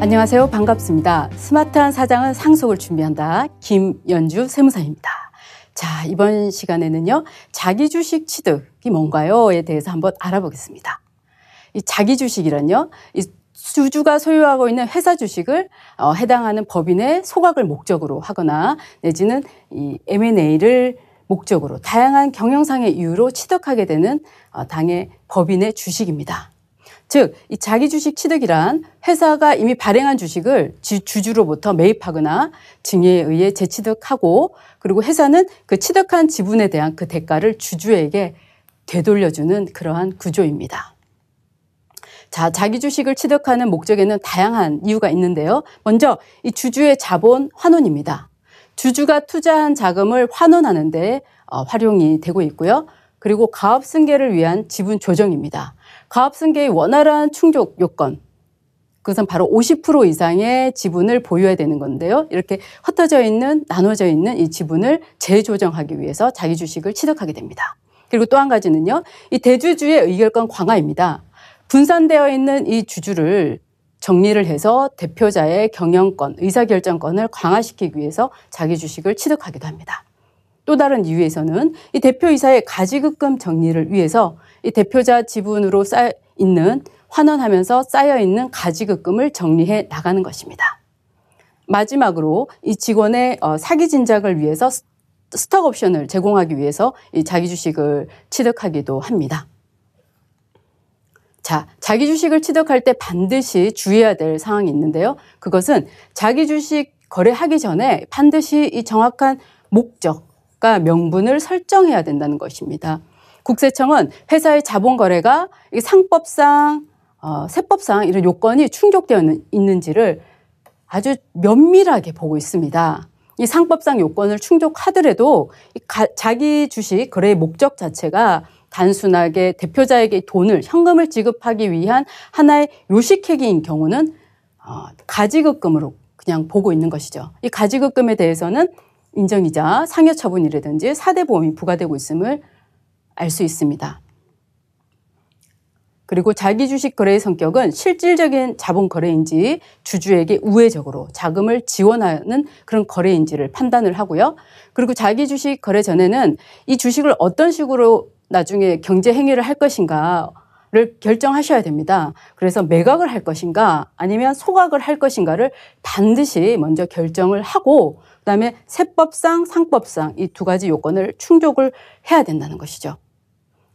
안녕하세요. 반갑습니다. 스마트한 사장은 상속을 준비한다. 김연주 세무사입니다. 자, 이번 시간에는요, 자기 주식 취득이 뭔가요?에 대해서 한번 알아보겠습니다. 이 자기 주식이란요, 이 주주가 소유하고 있는 회사 주식을 해당하는 법인의 소각을 목적으로 하거나 내지는 이 M&A를 목적으로 다양한 경영상의 이유로 취득하게 되는 당의 법인의 주식입니다. 즉, 이 자기 주식 취득이란 회사가 이미 발행한 주식을 주주로부터 매입하거나 증여에 의해 재취득하고, 그리고 회사는 그 취득한 지분에 대한 그 대가를 주주에게 되돌려주는 그러한 구조입니다. 자, 자기 주식을 취득하는 목적에는 다양한 이유가 있는데요. 먼저 이 주주의 자본 환원입니다. 주주가 투자한 자금을 환원하는 데 활용이 되고 있고요. 그리고 가업 승계를 위한 지분 조정입니다. 가업 승계의 원활한 충족 요건, 그것은 바로 50% 이상의 지분을 보유해야 되는 건데요. 이렇게 흩어져 있는, 나눠져 있는 이 지분을 재조정하기 위해서 자기 주식을 취득하게 됩니다. 그리고 또 한 가지는요, 이 대주주의 의결권 강화입니다. 분산되어 있는 이 주주를 정리를 해서 대표자의 경영권, 의사결정권을 강화시키기 위해서 자기 주식을 취득하기도 합니다. 또 다른 이유에서는 이 대표이사의 가지급금 정리를 위해서 이 대표자 지분으로 환원하면서 쌓여있는 가지급금을 정리해 나가는 것입니다. 마지막으로 이 직원의 사기 진작을 위해서 스톡 옵션을 제공하기 위해서 이 자기 주식을 취득하기도 합니다. 자, 자기 주식을 취득할 때 반드시 주의해야 될 사항이 있는데요. 그것은 자기 주식 거래하기 전에 반드시 이 정확한 목적과 명분을 설정해야 된다는 것입니다. 국세청은 회사의 자본 거래가 상법상, 세법상 이런 요건이 충족되어 있는지를 아주 면밀하게 보고 있습니다. 이 상법상 요건을 충족하더라도 자기 주식 거래의 목적 자체가 단순하게 대표자에게 돈을, 현금을 지급하기 위한 하나의 요식행위인 경우는 가지급금으로 그냥 보고 있는 것이죠. 이 가지급금에 대해서는 인정이자 상여처분이라든지 사대보험이 부과되고 있음을 알 수 있습니다. 그리고 자기 주식 거래의 성격은 실질적인 자본 거래인지 주주에게 우회적으로 자금을 지원하는 그런 거래인지를 판단을 하고요. 그리고 자기 주식 거래 전에는 이 주식을 어떤 식으로 나중에 경제 행위를 할 것인가를 결정하셔야 됩니다. 그래서 매각을 할 것인가 아니면 소각을 할 것인가를 반드시 먼저 결정을 하고, 그다음에 세법상, 상법상 이 두 가지 요건을 충족을 해야 된다는 것이죠.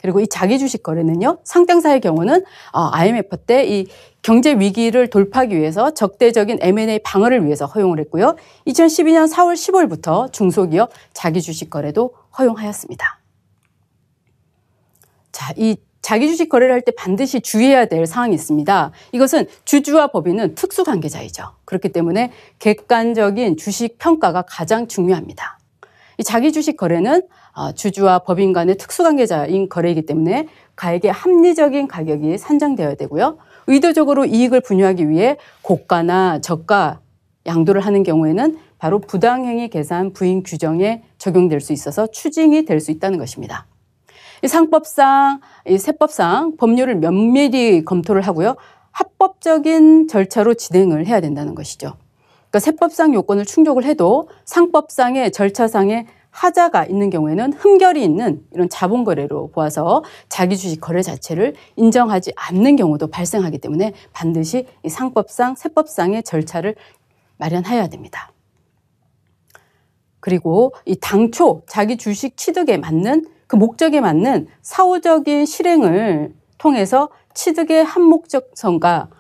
그리고 이 자기 주식 거래는요, 상장사의 경우는 IMF 때 이 경제 위기를 돌파하기 위해서 적대적인 M&A 방어를 위해서 허용을 했고요. 2012년 4월 15일부터 중소기업 자기 주식 거래도 허용하였습니다. 자, 이 자기 주식 거래를 할 때 반드시 주의해야 될 사항이 있습니다. 이것은 주주와 법인은 특수관계자이죠. 그렇기 때문에 객관적인 주식 평가가 가장 중요합니다. 이 자기 주식 거래는 주주와 법인 간의 특수관계자인 거래이기 때문에 가액의 합리적인 가격이 산정되어야 되고요. 의도적으로 이익을 분유하기 위해 고가나 저가 양도를 하는 경우에는 바로 부당행위 계산 부인 규정에 적용될 수 있어서 추징이 될 수 있다는 것입니다. 이 상법상, 이 세법상 법률을 면밀히 검토를 하고요. 합법적인 절차로 진행을 해야 된다는 것이죠. 그러니까 세법상 요건을 충족을 해도 상법상의 절차상의 하자가 있는 경우에는 흠결이 있는 이런 자본거래로 보아서 자기 주식 거래 자체를 인정하지 않는 경우도 발생하기 때문에 반드시 이 상법상, 세법상의 절차를 마련해야 됩니다. 그리고 이 당초 자기 주식 취득에 맞는 그 목적에 맞는 사후적인 실행을 통해서 취득의 한목적성과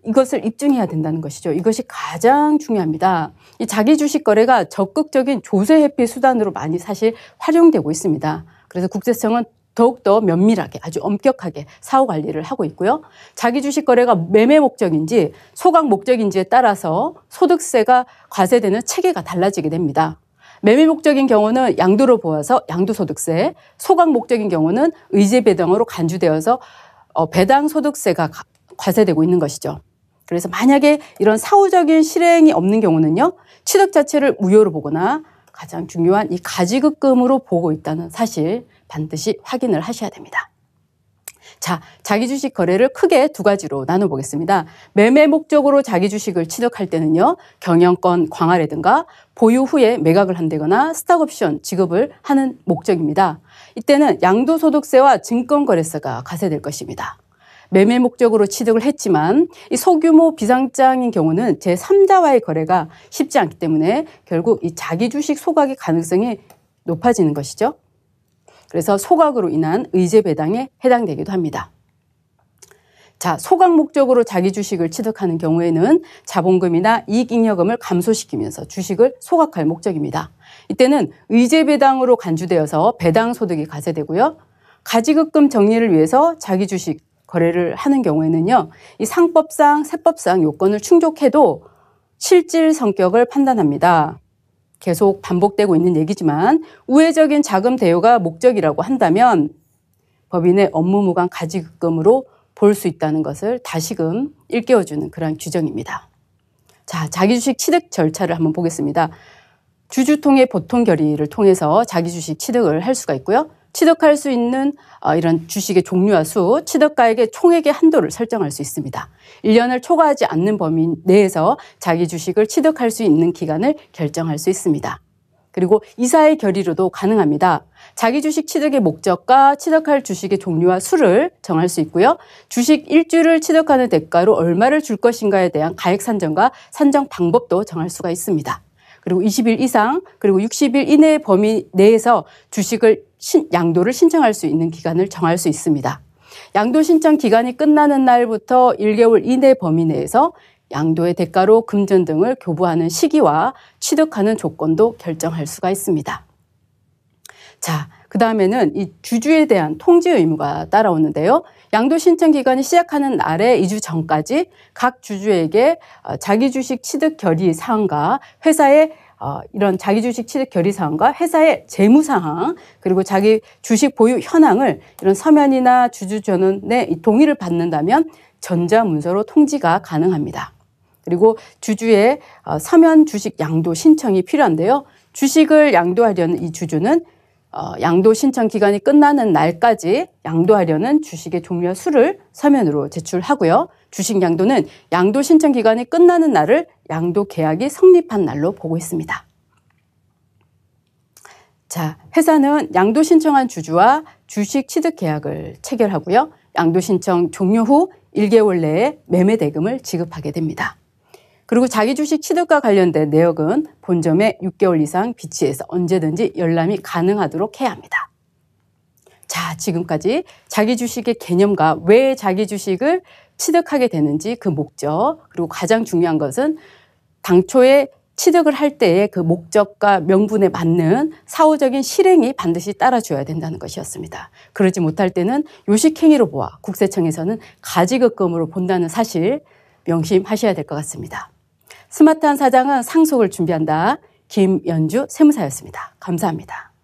이것을 입증해야 된다는 것이죠. 이것이 가장 중요합니다. 이 자기 주식 거래가 적극적인 조세 회피 수단으로 많이 사실 활용되고 있습니다. 그래서 국세청은 더욱더 면밀하게 아주 엄격하게 사후 관리를 하고 있고요. 자기 주식 거래가 매매 목적인지 소각 목적인지에 따라서 소득세가 과세되는 체계가 달라지게 됩니다. 매매 목적인 경우는 양도로 보아서 양도소득세, 소각 목적인 경우는 의제배당으로 간주되어서 배당소득세가 과세되고 있는 것이죠. 그래서 만약에 이런 사후적인 실행이 없는 경우는요, 취득 자체를 무효로 보거나 가장 중요한 이 가지급금으로 보고 있다는 사실 반드시 확인을 하셔야 됩니다. 자, 자기 주식 거래를 크게 두 가지로 나눠보겠습니다. 매매 목적으로 자기 주식을 취득할 때는요, 경영권 강화라든가 보유 후에 매각을 한다거나 스탁옵션 지급을 하는 목적입니다. 이때는 양도소득세와 증권거래세가 가세될 것입니다. 매매 목적으로 취득을 했지만 이 소규모 비상장인 경우는 제3자와의 거래가 쉽지 않기 때문에 결국 이 자기 주식 소각의 가능성이 높아지는 것이죠. 그래서 소각으로 인한 의제 배당에 해당되기도 합니다. 자, 소각 목적으로 자기 주식을 취득하는 경우에는 자본금이나 이익잉여금을 감소시키면서 주식을 소각할 목적입니다. 이때는 의제 배당으로 간주되어서 배당 소득이 가세되고요. 가지급금 정리를 위해서 자기 주식 거래를 하는 경우에는요, 이 상법상, 세법상 요건을 충족해도 실질 성격을 판단합니다. 계속 반복되고 있는 얘기지만 우회적인 자금 대요가 목적이라고 한다면 법인의 업무무관 가지급금으로 볼 수 있다는 것을 다시금 일깨워주는 그런 규정입니다. 자, 자기주식 취득 절차를 한번 보겠습니다. 주주통의 보통 결의를 통해서 자기주식 취득을 할 수가 있고요. 취득할 수 있는 이런 주식의 종류와 수, 취득가액의 총액의 한도를 설정할 수 있습니다. 1년을 초과하지 않는 범위 내에서 자기 주식을 취득할 수 있는 기간을 결정할 수 있습니다. 그리고 이사의 결의로도 가능합니다. 자기 주식 취득의 목적과 취득할 주식의 종류와 수를 정할 수 있고요. 주식 일주를 취득하는 대가로 얼마를 줄 것인가에 대한 가액 산정과 산정 방법도 정할 수가 있습니다. 그리고 20일 이상 그리고 60일 이내의 범위 내에서 주식을 양도를 신청할 수 있는 기간을 정할 수 있습니다. 양도 신청 기간이 끝나는 날부터 1개월 이내 범위 내에서 양도의 대가로 금전 등을 교부하는 시기와 취득하는 조건도 결정할 수가 있습니다. 자, 그 다음에는 이 주주에 대한 통지 의무가 따라오는데요. 양도 신청 기간이 시작하는 날에 2주 전까지 각 주주에게 자기 주식 취득 결의 사항과 회사의 이런 자기 주식 취득 결의 사항과 회사의 재무 사항 그리고 자기 주식 보유 현황을 이런 서면이나 주주 전원의 동의를 받는다면 전자문서로 통지가 가능합니다. 그리고 주주의 서면 주식 양도 신청이 필요한데요. 주식을 양도하려는 이 주주는 양도 신청 기간이 끝나는 날까지 양도하려는 주식의 종류와 수를 서면으로 제출하고요. 주식 양도는 양도 신청 기간이 끝나는 날을 양도 계약이 성립한 날로 보고 있습니다. 자, 회사는 양도 신청한 주주와 주식 취득 계약을 체결하고요. 양도 신청 종료 후 1개월 내에 매매 대금을 지급하게 됩니다. 그리고 자기 주식 취득과 관련된 내역은 본점에 6개월 이상 비치해서 언제든지 열람이 가능하도록 해야 합니다. 자, 지금까지 자기 주식의 개념과 왜 자기 주식을 취득하게 되는지 그 목적, 그리고 가장 중요한 것은 당초에 취득을 할 때의 그 목적과 명분에 맞는 사후적인 실행이 반드시 따라줘야 된다는 것이었습니다. 그러지 못할 때는 요식행위로 보아 국세청에서는 가지급금으로 본다는 사실 명심하셔야 될 것 같습니다. 스마트한 사장은 상속을 준비한다. 김연주 세무사였습니다. 감사합니다.